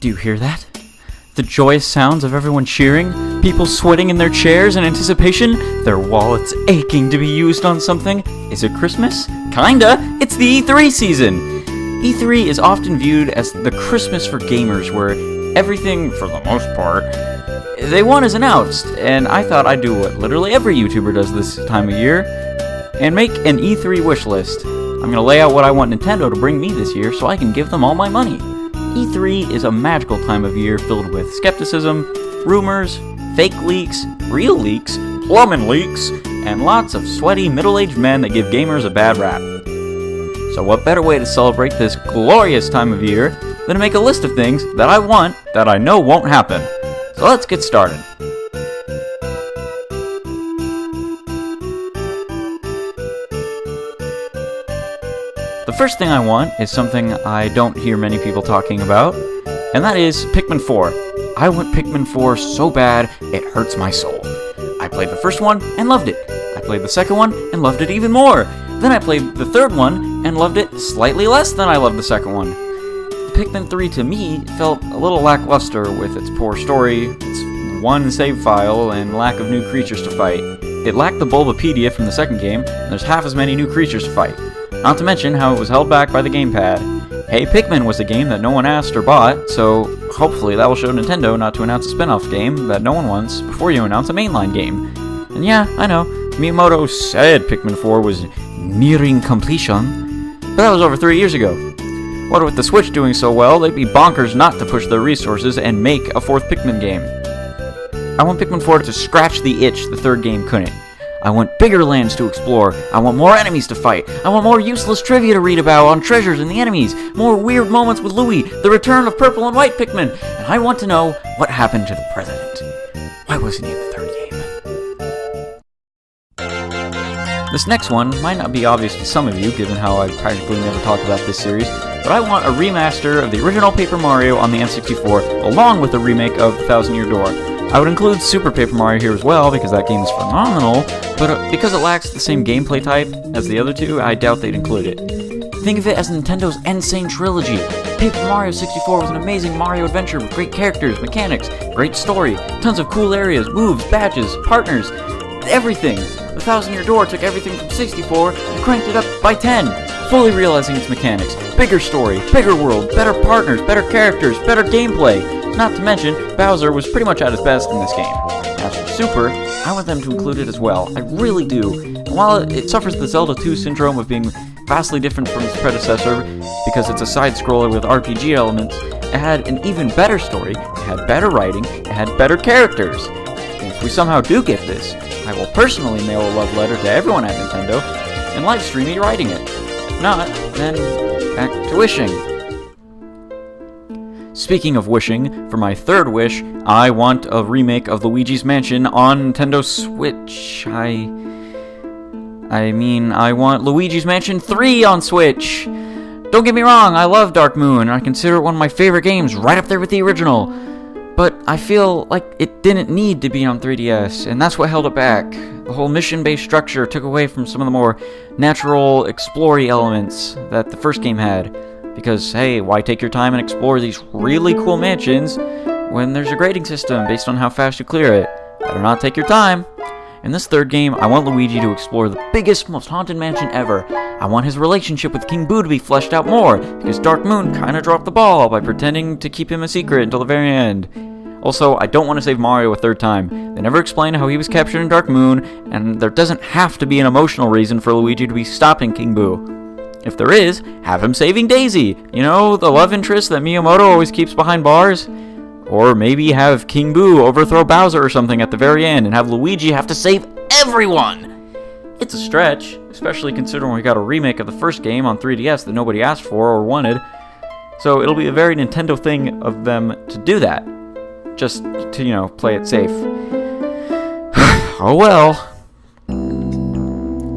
Do you hear that? The joyous sounds of everyone cheering, people sweating in their chairs in anticipation, their wallets aching to be used on something. Is it Christmas? Kinda! It's the E3 season! E3 is often viewed as the Christmas for gamers, where everything, for the most part, they want is announced, and I thought I'd do what literally every YouTuber does this time of year, and make an E3 wish list. I'm gonna lay out what I want Nintendo to bring me this year so I can give them all my money. E3 is a magical time of year filled with skepticism, rumors, fake leaks, real leaks, plumbing leaks, and lots of sweaty middle-aged men that give gamers a bad rap. So what better way to celebrate this glorious time of year than to make a list of things that I want that I know won't happen. So let's get started. The first thing I want is something I don't hear many people talking about, and that is Pikmin 4. I want Pikmin 4 so bad, it hurts my soul. I played the first one and loved it. I played the second one and loved it even more. Then I played the third one and loved it slightly less than I loved the second one. Pikmin 3 to me felt a little lackluster with its poor story, its one save file, and lack of new creatures to fight. It lacked the Bulbapedia from the second game, and there's half as many new creatures to fight. Not to mention how it was held back by the gamepad. Hey, Pikmin was a game that no one asked or bought, so hopefully that will show Nintendo not to announce a spin-off game that no one wants before you announce a mainline game. And yeah, I know, Miyamoto said Pikmin 4 was nearing completion, but that was over 3 years ago. What with the Switch doing so well, they'd be bonkers not to push their resources and make a fourth Pikmin game. I want Pikmin 4 to scratch the itch the third game couldn't. I want bigger lands to explore, I want more enemies to fight, I want more useless trivia to read about on treasures and the enemies, more weird moments with Louie, the return of purple and white Pikmin, and I want to know what happened to the president. Why wasn't he in the third game? This next one might not be obvious to some of you, given how I practically never talk about this series, but I want a remaster of the original Paper Mario on the N64, along with a remake of The Thousand Year Door. I would include Super Paper Mario here as well, because that game is phenomenal, but because it lacks the same gameplay type as the other two, I doubt they'd include it. Think of it as Nintendo's Insane Trilogy. Paper Mario 64 was an amazing Mario adventure with great characters, mechanics, great story, tons of cool areas, moves, badges, partners, everything. The Thousand Year Door took everything from 64 and cranked it up by 10, fully realizing its mechanics. Bigger story, bigger world, better partners, better characters, better gameplay. Not to mention, Bowser was pretty much at his best in this game. As for Super, I want them to include it as well. I really do. And while it suffers the Zelda 2 syndrome of being vastly different from its predecessor because it's a side-scroller with RPG elements, it had an even better story, it had better writing, it had better characters. And if we somehow do get this, I will personally mail a love letter to everyone at Nintendo and live stream me writing it. If not, then back to wishing. Speaking of wishing, for my third wish, I want a remake of Luigis Mansion on Nintendo Switch. I want Luigi's Mansion 3 on Switch! Don't get me wrong, I love Dark Moon, and I consider it one of my favorite games, right up there with the original. But I feel like it didn't need to be on 3DS, and that's what held it back. The whole mission-based structure took away from some of the more natural, explory elements that the first game had. Because, hey, why take your time and explore these really cool mansions when there's a grading system based on how fast you clear it? Better not take your time. In this third game, I want Luigi to explore the biggest, most haunted mansion ever. I want his relationship with King Boo to be fleshed out more, because Dark Moon kinda dropped the ball by pretending to keep him a secret until the very end. Also, I don't want to save Mario a third time. They never explain how he was captured in Dark Moon, and there doesn't have to be an emotional reason for Luigi to be stopping King Boo. If there is, have him saving Daisy. You know, the love interest that Miyamoto always keeps behind bars? Or maybe have King Boo overthrow Bowser or something at the very end and have Luigi have to save everyone! It's a stretch, especially considering we got a remake of the first game on 3DS that nobody asked for or wanted. So it'll be a very Nintendo thing of them to do that. Just to, you know, play it safe. Oh well.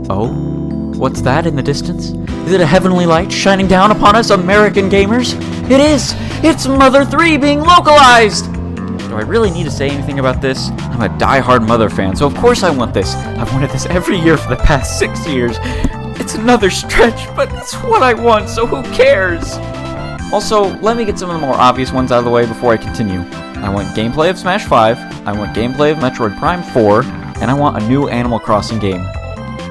Oh? What's that in the distance? Is it a heavenly light shining down upon us American gamers? It is! It's Mother 3 being localized! Do I really need to say anything about this? I'm a die-hard Mother fan, so of course I want this. I've wanted this every year for the past 6 years. It's another stretch, but it's what I want, so who cares? Also, let me get some of the more obvious ones out of the way before I continue. I want gameplay of Smash 5, I want gameplay of Metroid Prime 4, and I want a new Animal Crossing game.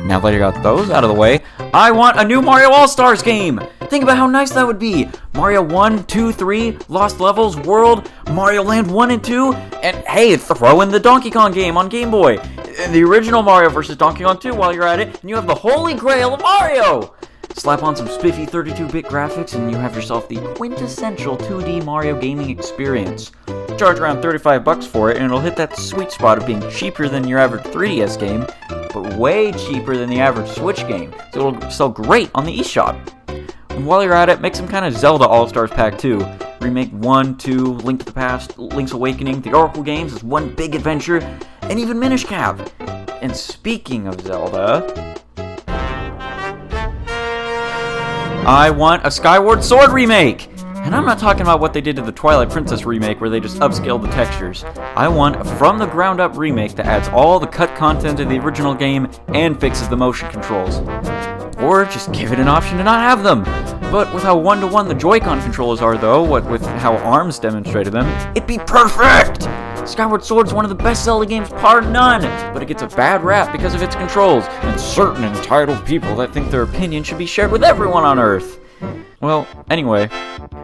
Now that I got those out of the way, I want a new Mario AllStars game! Think about how nice that would be! Mario 1, 2, 3, Lost Levels, World, Mario Land 1 and 2, and hey, throw in the Donkey Kong game on Game Boy! And the original Mario vs. Donkey Kong 2 while you're at it, and you have the holy grail of Mario! Slap on some spiffy 32-bit graphics and you have yourself the quintessential 2D Mario gaming experience. Charge around $35 for it and it'll hit that sweet spot of being cheaper than your average 3DS game, but way cheaper than the average Switch game, so it'll sell great on the eShop. And while you're at it, make some kind of Zelda All-Stars Pack 2. Remake 1, 2, Link to the Past, Link's Awakening, the Oracle games as one big adventure, and even Minish Cap. And speaking of Zelda, I want a Skyward Sword remake! And I'm not talking about what they did to the Twilight Princess remake where they just upscaled the textures. I want a from-the-ground-up remake that adds all the cut content of the original game and fixes the motion controls. Or just give it an option to not have them. But with how one-to-one the Joy-Con controllers are though, what with how ARMS demonstrated them, it'd be perfect! Skyward Sword's one of the best Zelda games, par none, but it gets a bad rap because of its controls, and certain entitled people that think their opinion should be shared with everyone on Earth. Well, anyway,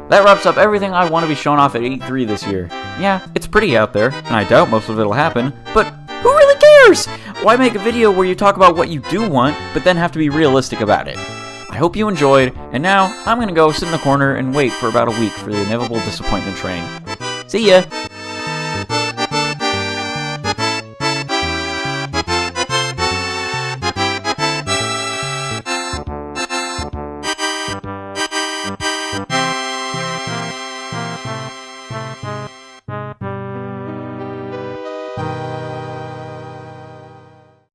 that wraps up everything I want to be shown off at E3 this year. Yeah, it's pretty out there, and I doubt most of it'll happen, but who really cares? Why make a video where you talk about what you do want, but then have to be realistic about it? I hope you enjoyed, and now I'm gonna go sit in the corner and wait for about a week for the inevitable disappointment train. See ya!